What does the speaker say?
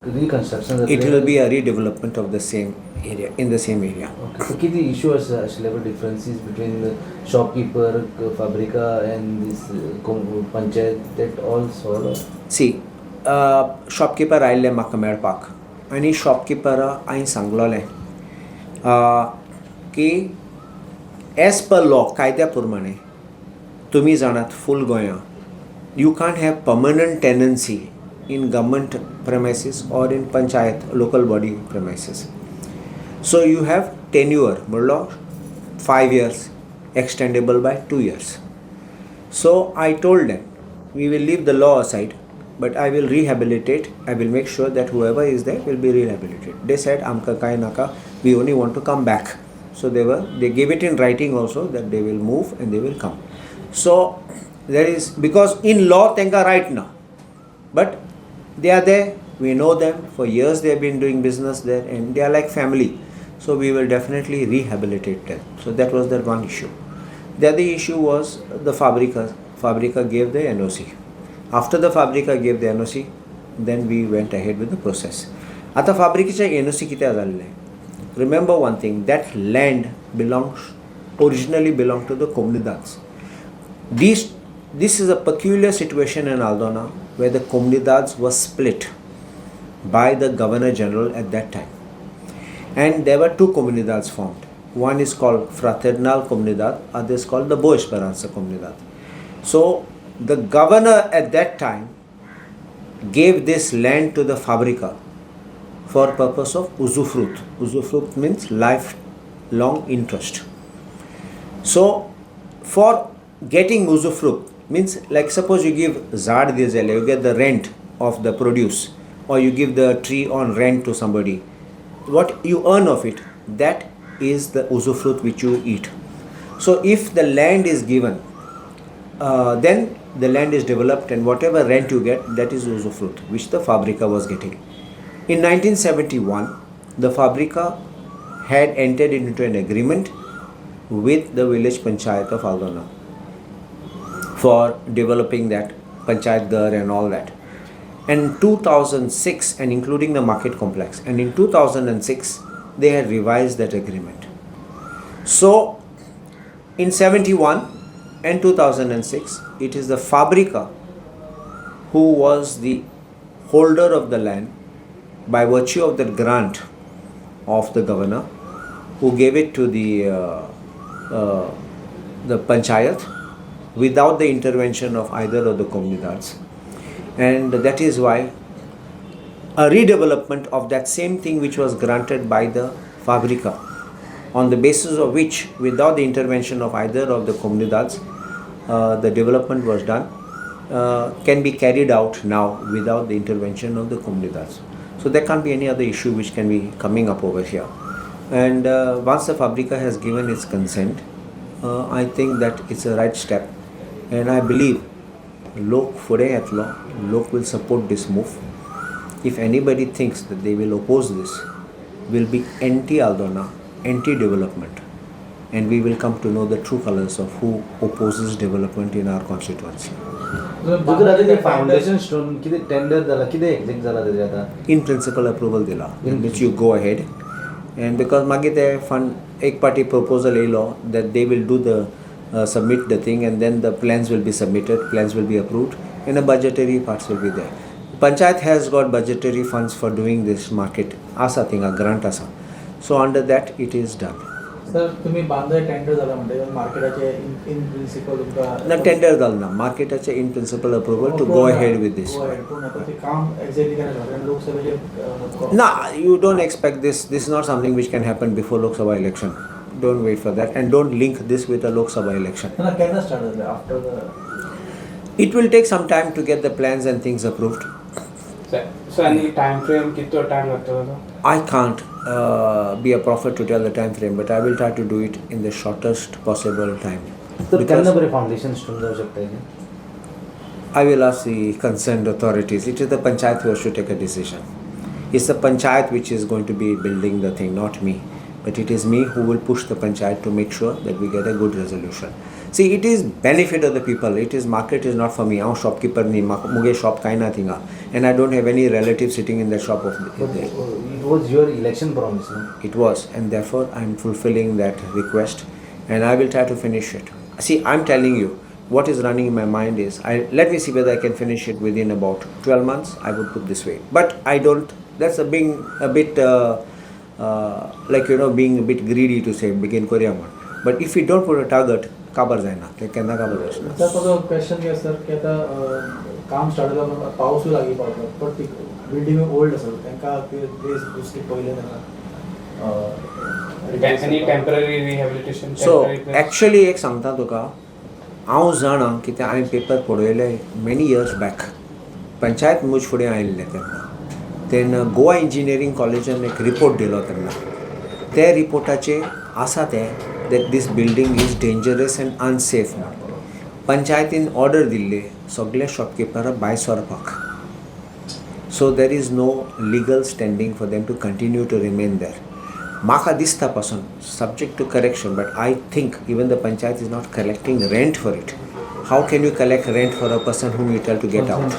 reconstruction. It will be a redevelopment of the same area, in the same area. Okay. So, key the issue is level differences between the shopkeeper, fabrica, and this panchayat that all solve. See, shopkeeper आयिल्ले म्हाका मेळपाक आनी शॉपकिपरा हांवें सांगलोलें की as per law कायद्या प्रमाणे तुमी जाणात फूल गोंया you can't have permanent tenancy in government premises or in panchayat local body premises. So you have tenure, म्हणलो 5 years, extendable by 2 years. So I told them, we will leave the law aside, but I will rehabilitate. I will make sure that whoever is there will be rehabilitated. They said, amka kai naka, we only want to come back. So they gave it in writing also that they will move and they will come. So there is, because in law tenka right now, but they are there, we know them, for years they have been doing business there and they are like family. So we will definitely rehabilitate them. So that was that one issue. The other issue was the Fabrica. Fabrica gave the NOC. After the Fabrica gave the NOC, then we went ahead with the process. Ata Fabricacha NOC किती झालेले? Remember one thing, that land originally belonged to the comunidades. This is a peculiar situation in Aldona where the comunidades were split by the Governor General at that time. And there were 2 comunidades formed. One is called Fraternal Comunidad, other is called the Boa Esperança Comunidad. So the governor at that time gave this land to the Fabrica for purpose of usufruct. Usufruct means lifelong interest. So for getting usufruct means, like suppose you give zad dizele, you get the rent of the produce, or you give the tree on rent to somebody. What you earn of it, that is the usufruct which you eat. So if the land is given, then the land is developed and whatever rent you get, that is usufruct, which the Fabrica was getting. In 1971, the Fabrica had entered into an agreement with the village panchayat of Aldona for developing that Panchayat Ghar and all that. And 2006, and including the market complex, and in 2006 they had revised that agreement. So in 71 and 2006, it is the Fabrica who was the holder of the land by virtue of the grant of the governor, who gave it to the panchayat without the intervention of either of the comunidades. And that is why a redevelopment of that same thing which was granted by the Fabrica, on the basis of which, without the intervention of either of the comunidades, the development was done, can be carried out now without the intervention of the comunidades. So there can't be any other issue which can be coming up over here. And once the Fabrica has given its consent, I think that it's a right step. And I believe Lok will support this move. If anybody thinks that they will oppose this, will be anti-Aldona, anti-development. And we will come to know the true colors of who opposes development in our constituency. Foundation stone, tender, in principle approval dila, which you go ahead. And because magite fund ek party proposal law that they will do the submit the thing, and then the plans will be submitted, plans will be approved, and a budgetary parts will be there. Panchayat has got budgetary funds for doing this market, asa thing, a grant asa. So under that it is done. Sir, तुम्ही बांधय tender झाला म्हणते मार्केटाचे in principle तुमका ना tender झालं ना मार्केटाचे in principle approval to go ahead with this. ते काम exactly काय झालं लोकसभेचे No, you don't expect this. This is not something which can happen before Lok Sabha election. Don't wait for that, and don't link this with a Lok Sabha election. Can start after the? It will take some time to get the plans and things approved. So any time frame, kitto time lagta? I can't be a prophet to tell the time frame, but I will try to do it in the shortest possible time. So can the foundation stone जाऊ शकते? I will ask the concerned authorities. It is the panchayat who has to take a decision. It's the panchayat which is going to be building the thing, not me. But it is me who will push the panchayat to make sure that we get a good resolution. See, it is benefit of the people. It is market is not for me. I'm shopkeeper ni muge shop kai na thinga, and I don't have any relative sitting in the shop of But there. it was your election promise, no? It was, and therefore I'm fulfilling that request, and I will try to finish it. See, I'm telling you, what is running in my mind is, let me see whether I can finish it within about 12 months. I would put this way, but I don't. That's being a bit being a bit greedy to say begin Korea. But if we don't put a target, काबर जायना ते केन्ना काबर जायना. त्याचा question काय sir की आता काम स्टार्ट जाता पावसूय लागीं पावता बट ती बिल्डींग ओल्ड आसा तांकां ते दुसरी पयले any temporary rehabilitation? So temporary place? actually एक सांगता तुका हांव जाणा की ते हांवें पेपर पळयले मेनी इयर्स बॅक पंचायत मुज फुडें आयिल्ले तेन्ना गोवा इंजिनियरींग कॉलेजान एक रिपोर्ट दिलो तेन्ना त्या रिपोर्टाचेर आसा तें that this building is dangerous and unsafe म्हणून पंचायतीन ऑर्डर दिल्ली सगळे शॉपकीपरां भायर सरपाक. So there is no legal standing for them to continue to remain there. म्हाका दिसता पासून subject to correction, but I think even the panchayat is not collecting rent for it. How can you collect rent for a person whom you tell to get out?